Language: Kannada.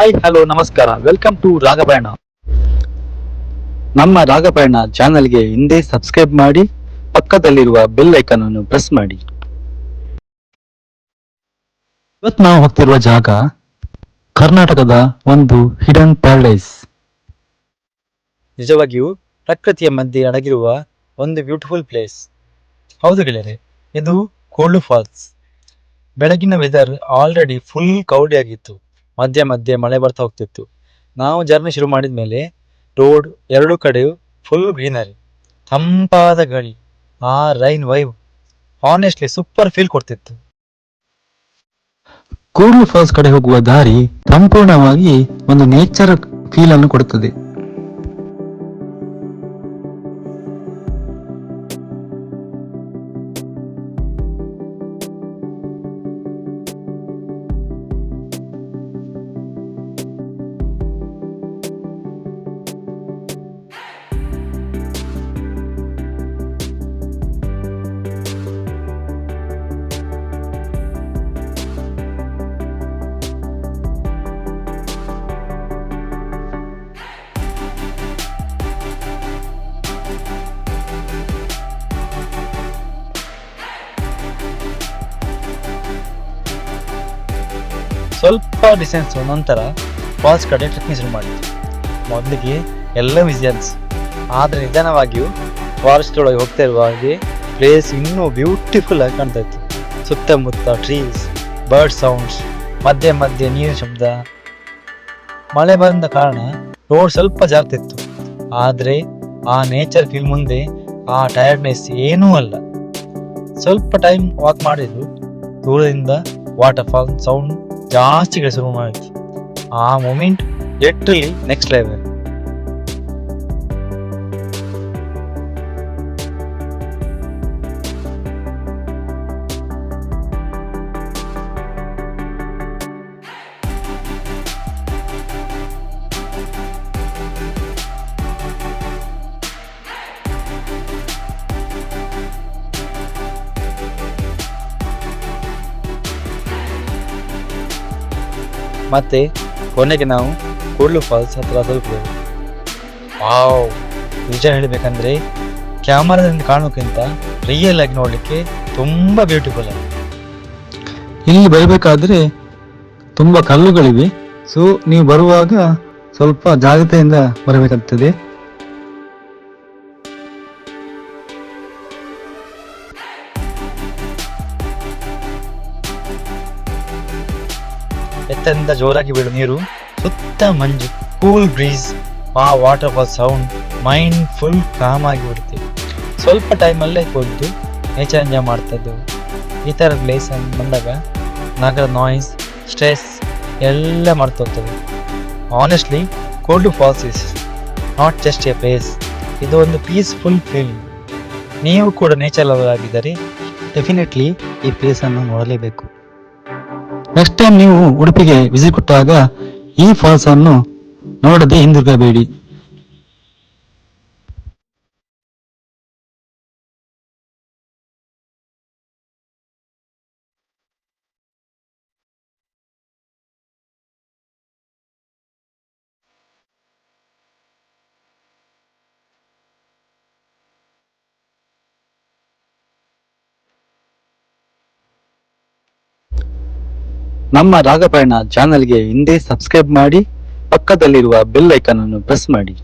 ಹಾಯ್ ಹಲೋ ನಮಸ್ಕಾರ, ವೆಲ್ಕಮ್ ಟು ರಾಗಪಯಣ. ನಮ್ಮ ರಾಗಪಯಣ ಚಾನೆಲ್ಗೆ ಹಿಂದೆ ಸಬ್ಸ್ಕ್ರೈಬ್ ಮಾಡಿ, ಪಕ್ಕದಲ್ಲಿರುವ ಬೆಲ್ ಐಕಾನ್ ಅನ್ನು ಪ್ರೆಸ್ ಮಾಡಿ. ಇವತ್ತು ನಾವು ಹೋಗ್ತಿರುವ ಜಾಗ ಕರ್ನಾಟಕದ ಒಂದು ಹಿಡನ್ ಪ್ಯಾರಡೈಸ್. ನಿಜವಾಗಿಯೂ ಪ್ರಕೃತಿಯ ಮಧ್ಯೆ ಅಡಗಿರುವ ಒಂದು ಬ್ಯೂಟಿಫುಲ್ ಪ್ಲೇಸ್. ಹೌದು ಗೆಳೆಯರೆ, ಇದು ಕೋಲ್ಡು ಫಾಲ್ಸ್. ಬೆಳಗಿನ ವೆದರ್ ಆಲ್ರೆಡಿ ಫುಲ್ ಕೌಡಿ ಆಗಿತ್ತು. ಮಧ್ಯೆ ಮಧ್ಯೆ ಮಳೆ ಬರ್ತಾ ಹೋಗ್ತಿತ್ತು. ನಾವು ಜರ್ನಿ ಶುರು ಮಾಡಿದ ಮೇಲೆ ರೋಡ್ ಎರಡು ಕಡೆಯೂ ಫುಲ್ ಗ್ರೀನರಿ, ತಂಪಾದ ಗಾಳಿ, ಆ rain vibe honestly super feel ಕೊಡ್ತಿತ್ತು. ಕೂಡ್ಲು ಫಾಲ್ಸ್ ಕಡೆ ಹೋಗುವ ದಾರಿ ಸಂಪೂರ್ಣವಾಗಿ ಒಂದು ನೇಚರ್ ಫೀಲ್ ಅನ್ನು ಕೊಡುತ್ತದೆ. ಸ್ವಲ್ಪ ಡಿಸ್ಟೆನ್ಸ್ ನಂತರ ಫಾಲ್ಸ್ ಕಡೆ ಟ್ರೆಕ್ಕಿಂಗ್ ಶುರು ಮಾಡಿದ್ವಿ. ಮೊದಲಿಗೆ ಎಲ್ಲ ವಿಸಿಯನ್ಸ್, ಆದರೆ ನಿಧಾನವಾಗಿಯೂ ಫಾರೆಸ್ಟ್ ಒಳಗೆ ಹೋಗ್ತಾ ಇರುವ ಹಾಗೆ ಪ್ಲೇಸ್ ಇನ್ನೂ ಬ್ಯೂಟಿಫುಲ್ ಆಗಿ ಕಾಣ್ತಾ ಇತ್ತು. ಸುತ್ತಮುತ್ತ ಟ್ರೀಸ್, ಬರ್ಡ್ ಸೌಂಡ್ಸ್, ಮಧ್ಯೆ ಮಧ್ಯೆ ನೀರಿನ ಶಬ್ದ. ಮಳೆ ಬಂದ ಕಾರಣ ರೋಡ್ ಸ್ವಲ್ಪ ಜಾಗ್ತಿತ್ತು, ಆದರೆ ಆ ನೇಚರ್ ಫೀಲ್ ಮುಂದೆ ಆ ಟಯರ್ಡ್ನೆಸ್ ಏನೂ ಅಲ್ಲ. ಸ್ವಲ್ಪ ಟೈಮ್ ವಾಕ್ ಮಾಡಿದ್ರು, ದೂರದಿಂದ ವಾಟರ್ ಫಾಲ್ ಸೌಂಡ್ ಜಾಸ್ತಿ ಶುರು ಮಾಡಿದ್ವಿ. ಆ ಮೂಮೆಂಟ್ ಲಿಟ್ರಲಿ ನೆಕ್ಸ್ಟ್ ಲೆವೆಲ್. ಮತ್ತೆ ಕೊನೆಗೆ ನಾವು ಕೂಡ್ಲು ಫಾಲ್ಸ್ ಹತ್ರ ತಲುಪಿದೆವು. ವಾವ್, ನಿಜ ಹೇಳಬೇಕಂದ್ರೆ ಕ್ಯಾಮರಾದಿಂದ ಕಾಣೋಕ್ಕಿಂತ ರಿಯಲ್ ಆಗಿ ನೋಡ್ಲಿಕ್ಕೆ ತುಂಬಾ ಬ್ಯೂಟಿಫುಲ್ ಆಗಿದೆ. ಇಲ್ಲಿ ಬರಬೇಕಾದ್ರೆ ತುಂಬಾ ಕಲ್ಲುಗಳಿವೆ, ಸೊ ನೀವು ಬರುವಾಗ ಸ್ವಲ್ಪ ಜಾಗ್ರತೆಯಿಂದ ಬರಬೇಕಾಗ್ತದೆ. ಎತ್ತರಿಂದ ಜೋರಾಗಿ ಬೀಳು ನೀರು, ಸುತ್ತ ಮಂಜು, ಕೂಲ್ ಬ್ರೀಸ್, ಆ water fall sound, mind full com ಆಗಿ ಬಿಡುತ್ತೆ. ಸ್ವಲ್ಪ ಟೈಮಲ್ಲೇ ಕೂತು ನೇಚರ್ ಎಂಜಾಯ್ ಮಾಡ್ತಾ ಇದ್ದೆವು. ಈ ಥರ ಪ್ಲೇಸ್ ಬಂದಾಗ ನಗರ ನಾಯ್ಸ್, ಸ್ಟ್ರೆಸ್ ಎಲ್ಲ ಮರ್ತೋಗ್ತದೆ. ಆನೆಸ್ಟ್ಲಿ ಕೋಲ್ಡು falls is not just a place, ಇದು ಒಂದು ಪೀಸ್ಫುಲ್ ಫೀಲ್. ನೀವು ಕೂಡ ನೇಚರ್ ಲವರ್ ಆಗಿದ್ದರೆ ಡೆಫಿನೆಟ್ಲಿ ಈ ಪ್ಲೇಸನ್ನು ನೋಡಲೇಬೇಕು. ನೆಕ್ಸ್ಟ್ ಟೈಮ್ ನೀವು ಉಡುಪಿಗೆ ವಿಸಿಟ್ ಕೊಟ್ಟಾಗ ಈ ಫಾಲ್ಸ್ ಅನ್ನು ನೋಡದೆ ಹಿಂದಿರುಗಬೇಡಿ. ನಮ್ಮ ರಾಗಪಯಣ ಚಾನೆಲ್ಗೆ ಹಿಂದೆ ಸಬ್ಸ್ಕ್ರೈಬ್ ಮಾಡಿ, ಪಕ್ಕದಲ್ಲಿರುವ ಬೆಲ್ ಐಕಾನ್ ಅನ್ನು ಪ್ರೆಸ್ ಮಾಡಿ.